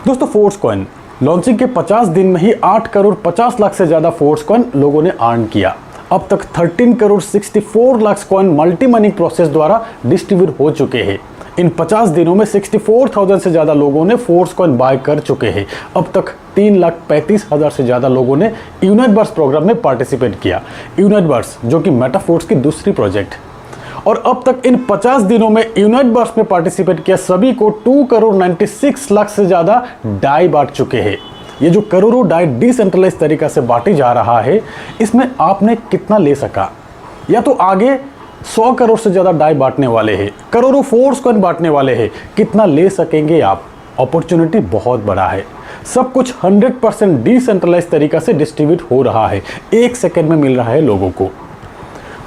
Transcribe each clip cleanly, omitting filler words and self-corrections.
दोस्तों force coin launching के 50 दिन में ही 8 करोड़ 50 लाख से ज़्यादा फोर्स कॉइन लोगों ने अर्न किया। अब तक 13 crore 64 lakh coin multi mining process द्वारा डिस्ट्रीब्यूट हो चुके हैं। इन 50 दिनों में 64,000 से ज़्यादा लोगों ने फोर्स कॉइन बाय कर चुके हैं। अब तक 3,35,000 से ज़्यादा लोगों ने यूनाइटवर्स प्रोग्राम में पार्टिसिपेट किया। यूनाइटवर्स जो कि मेटाफोर्स की दूसरी प्रोजेक्ट, और अब तक इन 50 दिनों में यूनाइटवर्स में पार्टिसिपेट किया सभी को 2 करोड़ 96 लाख से ज़्यादा डाई बांट चुके हैं। ये जो करोड़ों डाई डिसेंट्रलाइज तरीका से बांटी जा रहा है, इसमें आपने कितना ले सका? या तो आगे 100 करोड़ से ज़्यादा डाई बांटने वाले हैं, करोड़ों फोर्स कॉइन बांटने वाले हैं, कितना ले सकेंगे आप? अपॉर्चुनिटी बहुत बड़ा है। सब कुछ 100% डिसेंट्रलाइज तरीका से डिस्ट्रीब्यूट हो रहा है, 1 सेकेंड में मिल रहा है लोगों को।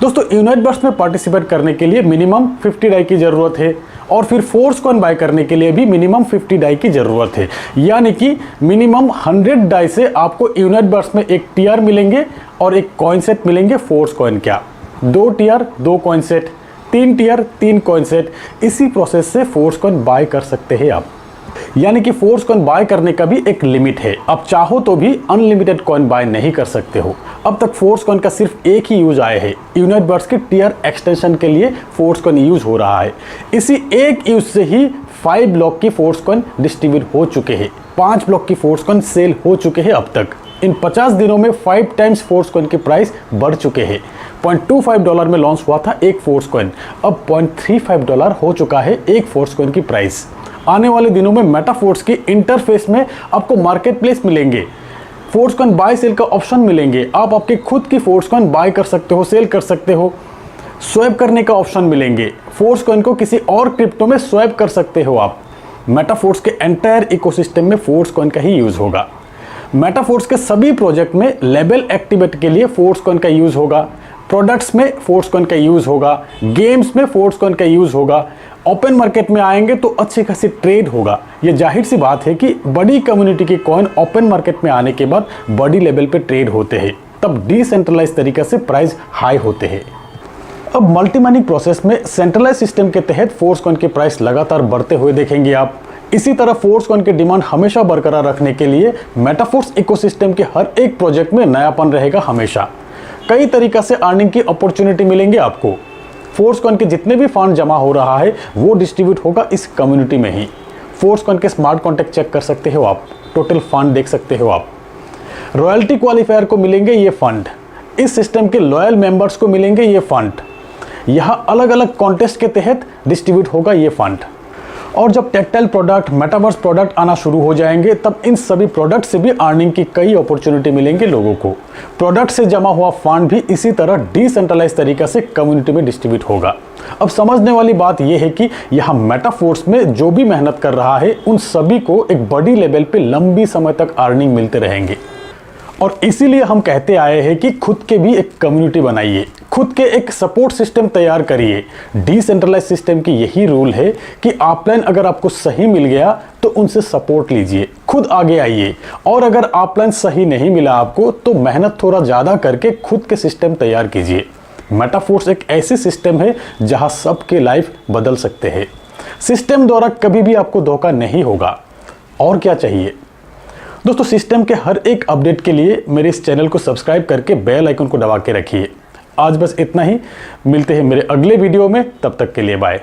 दोस्तों यूनाइटवर्स में पार्टिसिपेट करने के लिए मिनिमम 50 डाई की ज़रूरत है, और फिर फोर्स कॉइन बाय करने के लिए भी मिनिमम 50 डाई की ज़रूरत है। यानी कि मिनिमम 100 डाई से आपको यूनाइटवर्स में एक टीआर मिलेंगे और एक कॉइन सेट मिलेंगे फोर्स कॉइन। क्या 2 TR 2 coin set, 3 TR 3 coin set. इसी प्रोसेस से फोर्स कॉइन बाय कर सकते हैं आप। यानी कि फोर्स कॉइन बाय करने का भी एक लिमिट है। आप चाहो तो भी अनलिमिटेड कॉइन बाय नहीं कर सकते हो। अब तक फोर्स कॉइन का सिर्फ एक ही यूज आया है, यूनाइटवर्स के टीआर एक्सटेंशन के लिए फोर्स कॉइन यूज हो रहा है। इसी एक यूज से ही 5 ब्लॉक की फोर्स कॉइन डिस्ट्रीब्यूट हो चुके हैं, 5 ब्लॉक की फोर्स कॉइन सेल हो चुके हैं। अब तक इन 50 दिनों में 5 टाइम्स फोर्स कॉइन के प्राइस बढ़ चुके हैं। $0.25 में लॉन्च हुआ था एक फोर्स कॉइन, अब $0.35 हो चुका है एक फोर्स कॉइन की प्राइस। आने वाले दिनों में मेटाफोर्स की इंटरफेस में आपको मार्केट प्लेस मिलेंगे, फोर्स कॉइन बाय सेल का ऑप्शन मिलेंगे। आप आपके खुद की फोर्स कॉइन बाय कर सकते हो, सेल कर सकते हो, स्वैप करने का ऑप्शन मिलेंगे। फोर्स कॉइन को किसी और क्रिप्टो में स्वैप कर सकते हो आप। मेटाफोर्स के एंटायर इकोसिस्टम में फोर्स कॉइन का ही यूज होगा। मेटाफोर्स के सभी प्रोजेक्ट में लेबल एक्टिवेट के लिए फोर्स कॉइन का यूज होगा, प्रोडक्ट्स में फोर्स कॉइन का यूज होगा, गेम्स में फोर्स कॉइन का यूज होगा। ओपन मार्केट में आएंगे तो अच्छी खासी ट्रेड होगा। ये जाहिर सी बात है कि बड़ी कम्युनिटी के कॉइन ओपन मार्केट में आने के बाद बड़ी लेवल पे ट्रेड होते हैं, तब डिसेंट्रलाइज तरीके से प्राइस हाई होते हैं। अब मल्टी माइनिंग प्रोसेस में सेंट्रलाइज सिस्टम के तहत फोर्स कॉइन के प्राइस लगातार बढ़ते हुए देखेंगे आप। इसी तरह फोर्स कॉइन की डिमांड हमेशा बरकरार रखने के लिए मेटाफोर्स इकोसिस्टम के हर एक प्रोजेक्ट में नयापन रहेगा हमेशा। कई तरीका से अर्निंग की अपॉर्चुनिटी मिलेंगे आपको। फोर्स कॉइन के जितने भी फंड जमा हो रहा है वो डिस्ट्रीब्यूट होगा इस कम्युनिटी में ही। फोर्स कॉइन के स्मार्ट कॉन्ट्रैक्ट चेक कर सकते हो आप, टोटल फंड देख सकते हो आप। रॉयल्टी क्वालिफायर को मिलेंगे ये फंड, इस सिस्टम के लॉयल मेंबर्स को मिलेंगे ये फंड। यहाँ अलग अलग कॉन्टेस्ट के तहत डिस्ट्रीब्यूट होगा ये फंड। और जब टेक्टाइल प्रोडक्ट, मेटावर्स प्रोडक्ट आना शुरू हो जाएंगे तब इन सभी प्रोडक्ट से भी अर्निंग की कई अपॉर्चुनिटी मिलेंगे लोगों को। प्रोडक्ट से जमा हुआ फंड भी इसी तरह डिसेंट्रलाइज तरीका से कम्युनिटी में डिस्ट्रीब्यूट होगा। अब समझने वाली बात यह है कि यहाँ मेटाफोर्स में जो भी मेहनत कर रहा है उन सभी को एक बड़ी लेवल पे लंबी समय तक अर्निंग मिलते रहेंगे। और इसीलिए हम कहते आए हैं कि खुद के भी एक कम्युनिटी बनाइए, खुद के एक सपोर्ट सिस्टम तैयार करिए। डिसेंट्रलाइज सिस्टम की यही रूल है कि ऑफलाइन अगर आपको सही मिल गया तो उनसे सपोर्ट लीजिए, खुद आगे आइए। और अगर ऑफलाइन सही नहीं मिला आपको तो मेहनत थोड़ा ज़्यादा करके खुद के सिस्टम तैयार कीजिए। मेटाफोर्स एक ऐसी सिस्टम है जहां सबके लाइफ बदल सकते हैं। सिस्टम द्वारा कभी भी आपको धोखा नहीं होगा। और क्या चाहिए दोस्तों? सिस्टम के हर एक अपडेट के लिए मेरे इस चैनल को सब्सक्राइब करके बेल आइकन को दबा के रखिए। आज बस इतना ही, मिलते हैं मेरे अगले वीडियो में, तब तक के लिए बाय।